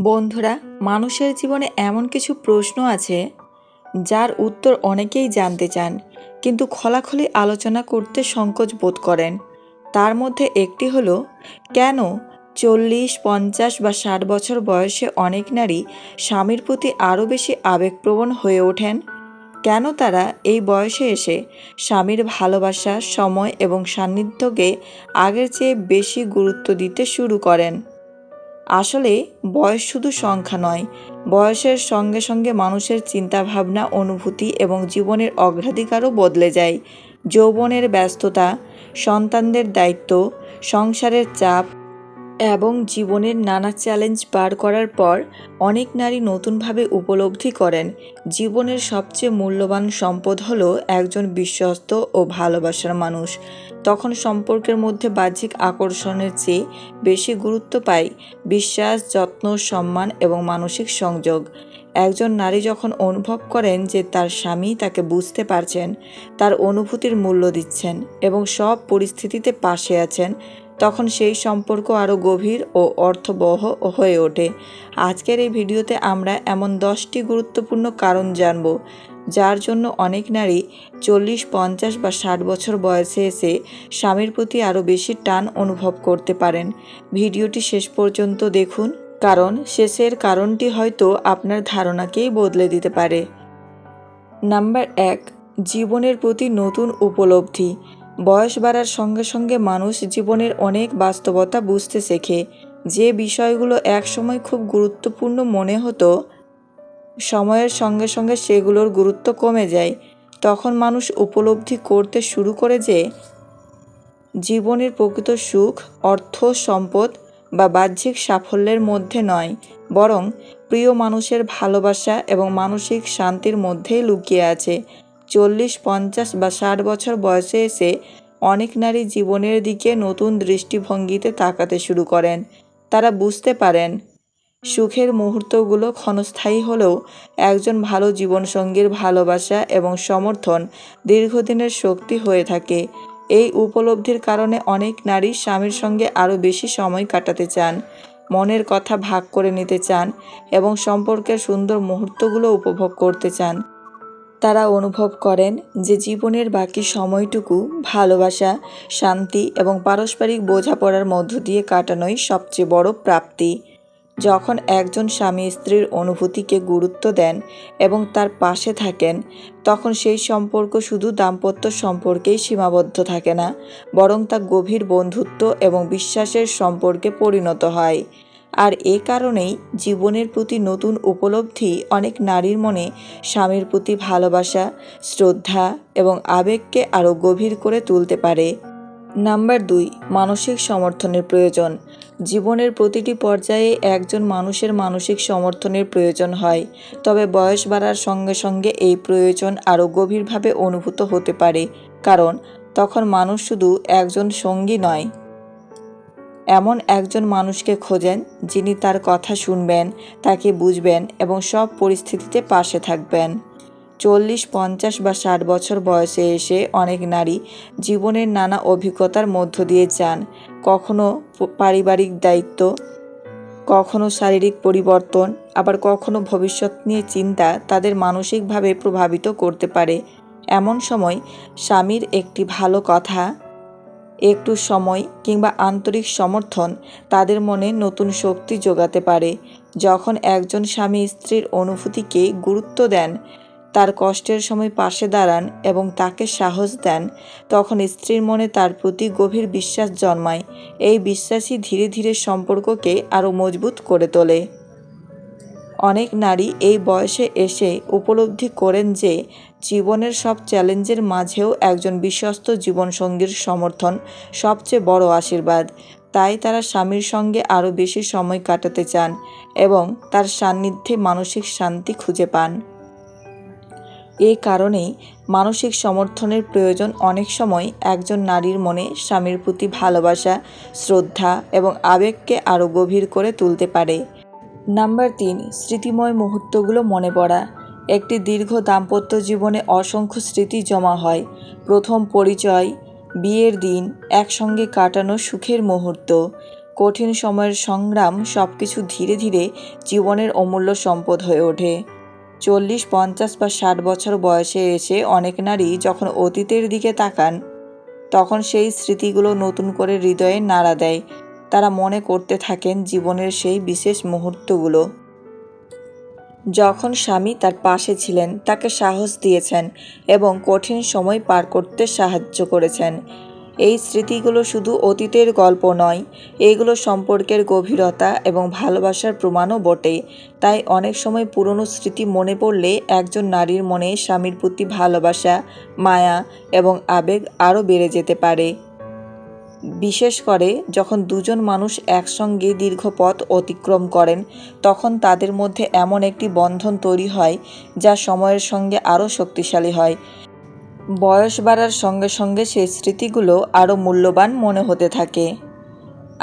বন্ধুরা, মানুষের জীবনে এমন কিছু প্রশ্ন আছে যার উত্তর অনেকেই জানতে চান, কিন্তু খোলাখুলি আলোচনা করতে সংকোচ বোধ করেন। তার মধ্যে একটি হলো, কেন 40, 50 বা 60 বছর বয়সে অনেক নারী স্বামীর প্রতি আরও বেশি আবেগপ্রবণ হয়ে ওঠেন? কেন তারা এই বয়সে এসে স্বামীর ভালোবাসা, সময় এবং সান্নিধ্যকে আগের চেয়ে বেশি গুরুত্ব দিতে শুরু করেন? আসলে বয়স শুধু সংখ্যা নয়, বয়সের সঙ্গে সঙ্গে মানুষের চিন্তাভাবনা, অনুভূতি এবং জীবনের অগ্রাধিকারও বদলে যায়। যৌবনের ব্যস্ততা, সন্তানদের দায়িত্ব, সংসারের চাপ এবং জীবনের নানা চ্যালেঞ্জ পার করার পর অনেক নারী নতুনভাবে উপলব্ধি করেন জীবনের সবচেয়ে মূল্যবান সম্পদ হলো একজন বিশ্বস্ত ও ভালোবাসার মানুষ। তখন সম্পর্কের মধ্যে বাহ্যিক আকর্ষণের চেয়ে বেশি গুরুত্ব পায় বিশ্বাস, যত্ন, সম্মান এবং মানসিক সংযোগ। একজন নারী যখন অনুভব করেন যে তার স্বামী তাকে বুঝতে পারছেন, তার অনুভূতির মূল্য দিচ্ছেন এবং সব পরিস্থিতিতে পাশে আছেন, তখন সেই সম্পর্ক আরও গভীর ও অর্থবহ হয়ে ওঠে। আজকের এই ভিডিওতে আমরা এমন 10টি গুরুত্বপূর্ণ কারণ জানব যার জন্য অনেক নারী 40, 50 বা 60 বছর বয়সে এসে স্বামীর প্রতি আরও বেশি টান অনুভব করতে পারেন। ভিডিওটি শেষ পর্যন্ত দেখুন, কারণ শেষের কারণটি হয়তো আপনার ধারণাকেই বদলে দিতে পারে। নাম্বার 1, জীবনের প্রতি নতুন উপলব্ধি। বয়স বাড়ার সঙ্গে সঙ্গে মানুষ জীবনের অনেক বাস্তবতা বুঝতে শেখে। যে বিষয়গুলো একসময় খুব গুরুত্বপূর্ণ মনে হতো, সময়ের সঙ্গে সঙ্গে সেগুলোর গুরুত্ব কমে যায়। তখন মানুষ উপলব্ধি করতে শুরু করে যে জীবনের প্রকৃত সুখ অর্থ, সম্পদ বা বাহ্যিক সাফল্যের মধ্যে নয়, বরং প্রিয় মানুষের ভালোবাসা এবং মানসিক শান্তির মধ্যেই লুকিয়ে আছে। 40, 50 বা 60 বছর বয়সে এসে অনেক নারী জীবনের দিকে নতুন দৃষ্টিভঙ্গিতে তাকাতে শুরু করেন। তারা বুঝতে পারেন সুখের মুহূর্তগুলো ক্ষণস্থায়ী হলেও একজন ভালো জীবনসঙ্গীর ভালোবাসা এবং সমর্থন দীর্ঘদিনের শক্তি হয়ে থাকে। এই উপলব্ধির কারণে অনেক নারী স্বামীর সঙ্গে আরও বেশি সময় কাটাতে চান, মনের কথা ভাগ করে নিতে চান এবং সম্পর্কের সুন্দর মুহূর্তগুলো উপভোগ করতে চান। তারা অনুভব করেন যে জীবনের বাকি সময়টুকু ভালোবাসা, শান্তি এবং পারস্পরিক বোঝাপড়ার মধ্য দিয়ে কাটানোই সবচেয়ে বড় প্রাপ্তি। যখন একজন স্বামী স্ত্রীর অনুভূতিকে গুরুত্ব দেন এবং তার পাশে থাকেন, তখন সেই সম্পর্ক শুধু দাম্পত্য সম্পর্কেই সীমাবদ্ধ থাকে না, বরং তা গভীর বন্ধুত্ব এবং বিশ্বাসের সম্পর্কে পরিণত হয়। আর এ কারণেই জীবনের প্রতি নতুন উপলব্ধি অনেক নারীর মনে স্বামীর প্রতি ভালোবাসা, শ্রদ্ধা এবং আবেগকে আরও গভীর করে তুলতে পারে। নাম্বার 2, মানসিক সমর্থনের প্রয়োজন। জীবনের প্রতিটি পর্যায়ে একজন মানুষের মানসিক সমর্থনের প্রয়োজন হয়, তবে বয়স বাড়ার সঙ্গে সঙ্গে এই প্রয়োজন আরও গভীরভাবে অনুভূত হতে পারে, কারণ তখন মানুষ শুধু একজন সঙ্গী নয়, এমন একজন মানুষকে খোঁজেন যিনি তার কথা শুনবেন, তাকে বুঝবেন এবং সব পরিস্থিতিতে পাশে থাকবেন। 40, 50 বা 60 বছর বয়সে এসে অনেক নারী জীবনের নানা অভিজ্ঞতার মধ্য দিয়ে যান। কখনো পারিবারিক দায়িত্ব, কখনো শারীরিক পরিবর্তন, আবার কখনো ভবিষ্যৎ নিয়ে চিন্তা তাদের মানসিকভাবে প্রভাবিত করতে পারে। এমন সময় স্বামীর একটি ভালো কথা, একটু সময় কিংবা আন্তরিক সমর্থন তাদের মনে নতুন শক্তি যোগাতে পারে। যখন একজন স্বামী স্ত্রীর অনুভূতিকে গুরুত্ব দেন, তার কষ্টের সময় পাশে দাঁড়ান এবং তাকে সাহস দেন, তখন স্ত্রীর মনে তার প্রতি গভীর বিশ্বাস জন্মায়। এই বিশ্বাসই ধীরে ধীরে সম্পর্ককে আরও মজবুত করে তোলে। অনেক নারী এই বয়সে এসে উপলব্ধি করেন যে জীবনের সব চ্যালেঞ্জের মাঝেও একজন বিশ্বস্ত জীবনসঙ্গীর সমর্থন সবচেয়ে বড় আশীর্বাদ। তাই তারা স্বামীর সঙ্গে আরও বেশি সময় কাটাতে চান এবং তার সান্নিধ্যে মানসিক শান্তি খুঁজে পান। এই কারণেই মানসিক সমর্থনের প্রয়োজন অনেক সময় একজন নারীর মনে স্বামীর প্রতি ভালোবাসা, শ্রদ্ধা এবং আবেগকে আরও গভীর করে তুলতে পারে। নাম্বার 3, স্মৃতিময় মুহূর্তগুলো মনে পড়া। একটি দীর্ঘ দাম্পত্য জীবনে অসংখ্য স্মৃতি জমা হয়। প্রথম পরিচয়, বিয়ের দিন, একসঙ্গে কাটানো সুখের মুহূর্ত। কঠিন সময়ের সংগ্রাম সবকিছু ধীরে ধীরে জীবনের অমূল্য সম্পদ হয়ে ওঠে। 40, 50 বা 60 বছর বয়সে এসে অনেক নারী যখন অতীতের দিকে তাকান, তখন সেই স্মৃতিগুলো নতুন করে হৃদয়ে নাড়া দেয়। তারা মনে করতে থাকেন জীবনের সেই বিশেষ মুহূর্তগুলো, যখন স্বামী তার পাশে ছিলেন, তাকে সাহস দিয়েছেন এবং কঠিন সময় পার করতে সাহায্য করেছেন। এই স্মৃতিগুলো শুধু অতীতের গল্প নয়, এগুলো সম্পর্কের গভীরতা এবং ভালোবাসার প্রমাণও বটে। তাই অনেক সময় পুরনো স্মৃতি মনে পড়লে একজন নারীর মনে স্বামীর প্রতি ভালোবাসা, মায়া এবং আবেগ আরও বেড়ে যেতে পারে। বিশেষ করে যখন দুজন মানুষ একসঙ্গে দীর্ঘ পথ অতিক্রম করেন, তখন তাদের মধ্যে এমন একটি বন্ধন তৈরি হয় যা সময়ের সঙ্গে আরও শক্তিশালী হয়। বয়স বাড়ার সঙ্গে সঙ্গে সেই স্মৃতিগুলো আরও মূল্যবান মনে হতে থাকে।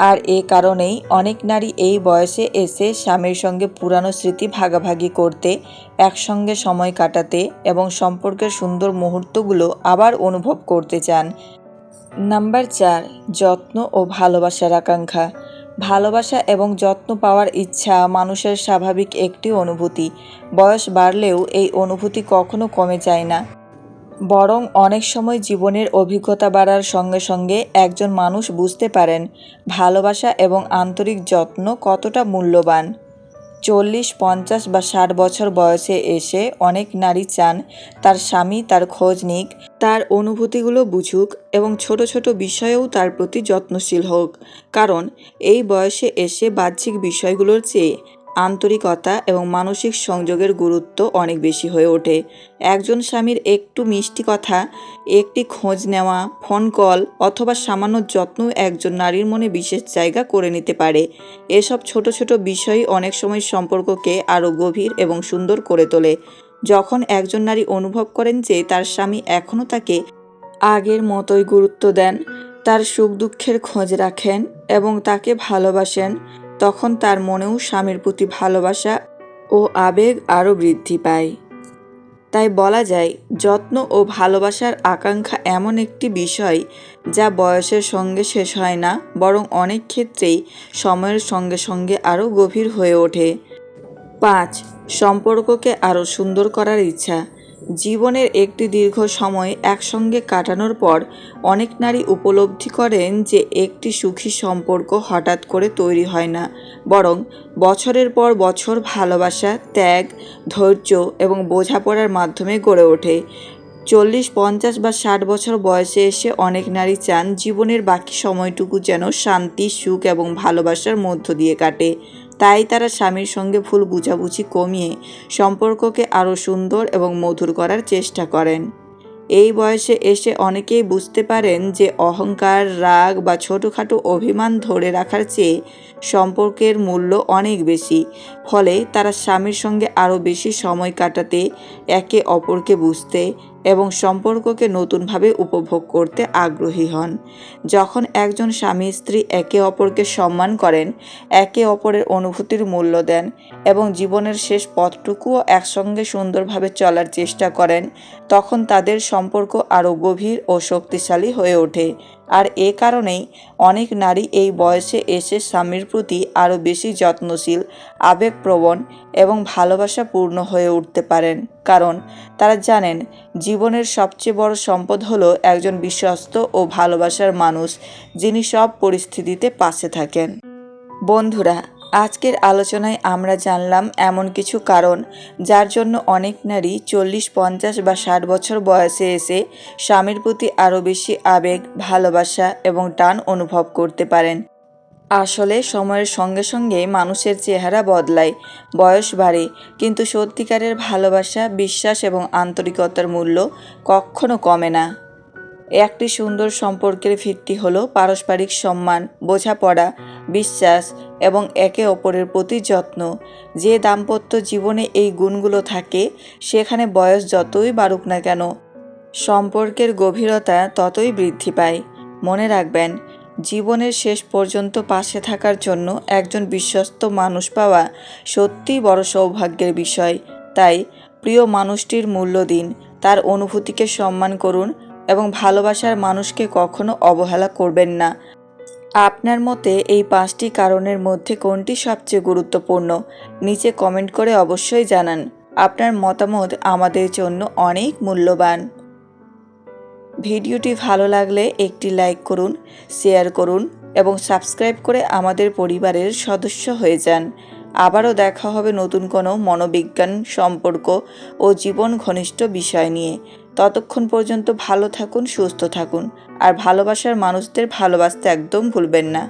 আর এ কারণেই অনেক নারী এই বয়সে এসে স্বামীর সঙ্গে পুরানো স্মৃতি ভাগাভাগি করতে, একসঙ্গে সময় কাটাতে এবং সম্পর্কের সুন্দর মুহূর্তগুলো আবার অনুভব করতে চান। নাম্বার 4, যত্ন ও ভালোবাসার আকাঙ্ক্ষা। ভালোবাসা এবং যত্ন পাওয়ার ইচ্ছা মানুষের স্বাভাবিক একটি অনুভূতি। বয়স বাড়লেও এই অনুভূতি কখনো কমে যায় না, বরং অনেক সময় জীবনের অভিজ্ঞতা বাড়ার সঙ্গে সঙ্গে একজন মানুষ বুঝতে পারেন ভালোবাসা এবং আন্তরিক যত্ন কতটা মূল্যবান। 40, 50 বা 60 বছর বয়সে এসে অনেক নারী চান তার স্বামী তার খোঁজ নিক, তার অনুভূতিগুলো বুঝুক এবং ছোট ছোট বিষয়েও তার প্রতি যত্নশীল হোক। কারণ এই বয়সে এসে বাহ্যিক বিষয়গুলোর চেয়ে আন্তরিকতা এবং মানসিক সংযোগের গুরুত্ব অনেক বেশি হয়ে ওঠে। একজন স্বামীর একটু মিষ্টি কথা, একটি খোঁজ নেওয়া, ফোন কল অথবা সামান্য যত্ন একজন নারীর মনে বিশেষ জায়গা করে নিতে পারে। এসব ছোট ছোট বিষয় অনেক সময় সম্পর্ককে আরও গভীর এবং সুন্দর করে তোলে। যখন একজন নারী অনুভব করেন যে তার স্বামী এখনও তাকে আগের মতোই গুরুত্ব দেন, তার সুখ দুঃখের খোঁজ রাখেন এবং তাকে ভালোবাসেন, তখন তার মনেও স্বামীর প্রতি ভালোবাসা ও আবেগ আরও বৃদ্ধি পায়। তাই বলা যায় যত্ন ও ভালোবাসার আকাঙ্ক্ষা এমন একটি বিষয় যা বয়সের সঙ্গে শেষ হয় না, বরং অনেক ক্ষেত্রেই সময়ের সঙ্গে সঙ্গে আরও গভীর হয়ে ওঠে। 5, সম্পর্ককে আরও সুন্দর করার ইচ্ছা। জীবনের একটি দীর্ঘ সময় একসঙ্গে কাটানোর পর অনেক নারী উপলব্ধি করেন যে একটি সুখী সম্পর্ক হঠাৎ করে তৈরি হয় না, বরং বছরের পর বছর ভালোবাসা, ত্যাগ, ধৈর্য এবং বোঝাপড়ার মাধ্যমে গড়ে ওঠে। 40, 50 বা 60 বছর বয়সে এসে অনেক নারী চান জীবনের বাকি সময়টুকু যেন শান্তি, সুখ এবং ভালোবাসার মধ্য দিয়ে কাটে। তাই তারা স্বামীর সঙ্গে ভুল বোঝাবুঝি কমিয়ে সম্পর্ককে আরও সুন্দর এবং মধুর করার চেষ্টা করেন। এই বয়সে এসে অনেকেই বুঝতে পারেন যে অহংকার, রাগ বা ছোটোখাটো অভিমান ধরে রাখার চেয়ে সম্পর্কের মূল্য অনেক বেশি। ফলে তারা স্বামীর সঙ্গে আরও বেশি সময় কাটাতে, একে অপরকে বুঝতে এবং সম্পর্ককে নতুনভাবে উপভোগ করতে আগ্রহী হন। যখন একজন স্বামী স্ত্রী একে অপরকে সম্মান করেন, একে অপরের অনুভূতির মূল্য দেন এবং জীবনের শেষ পথটুকুও একসঙ্গে সুন্দরভাবে চলার চেষ্টা করেন, তখন তাদের সম্পর্ক আরও গভীর ও শক্তিশালী হয়ে ওঠে। আর এ কারণেই অনেক নারী এই বয়সে এসে স্বামীর প্রতি আরও বেশি যত্নশীল, আবেগপ্রবণ এবং ভালোবাসাপূর্ণ হয়ে উঠতে পারেন। কারণ তারা জানেন জীবনের সবচেয়ে বড় সম্পদ হলো একজন বিশ্বস্ত ও ভালোবাসার মানুষ, যিনি সব পরিস্থিতিতে পাশে থাকেন। বন্ধুরা, আজকের আলোচনায় আমরা জানলাম এমন কিছু কারণ যার জন্য অনেক নারী 40, 50 বা 60 বছর বয়সে এসে স্বামীর প্রতি আরও বেশি আবেগ, ভালোবাসা এবং টান অনুভব করতে পারেন। আসলে সময়ের সঙ্গে সঙ্গে মানুষের চেহারা বদলায়, বয়স বাড়ে, কিন্তু সত্যিকারের ভালোবাসা, বিশ্বাস এবং আন্তরিকতার মূল্য কখনো কমে না। একটি সুন্দর সম্পর্কের ভিত্তি হলো পারস্পরিক সম্মান, বোঝাপড়া, বিশ্বাস এবং একে অপরের প্রতি যত্ন। যে দাম্পত্য জীবনে এই গুণগুলো থাকে, সেখানে বয়স যতই বাড়ুক না কেন, সম্পর্কের গভীরতা ততই বৃদ্ধি পায়। মনে রাখবেন, জীবনের শেষ পর্যন্ত পাশে থাকার জন্য একজন বিশ্বস্ত মানুষ পাওয়া সত্যিই বড় সৌভাগ্যের বিষয়। তাই প্রিয় মানুষটির মূল্য দিন, তার অনুভূতিকে সম্মান করুন এবং ভালোবাসার মানুষকে কখনো অবহেলা করবেন না। আপনার মতে এই 5টি কারণের মধ্যে কোনটি সবচেয়ে গুরুত্বপূর্ণ? নিচে কমেন্ট করে অবশ্যই জানান। আপনার মতামত আমাদের জন্য অনেক মূল্যবান। ভিডিওটি ভালো লাগলে একটি লাইক করুন, শেয়ার করুন এবং সাবস্ক্রাইব করে আমাদের পরিবারের সদস্য হয়ে যান। আবারও দেখা হবে নতুন কোনো মনোবিজ্ঞান, সম্পর্ক ও জীবন ঘনিষ্ঠ বিষয় নিয়ে। ততক্ষণ পর্যন্ত ভালো থাকুন, সুস্থ থাকুন আর ভালোবাসার মানুষদের ভালোবাসতে একদম ভুলবেন না।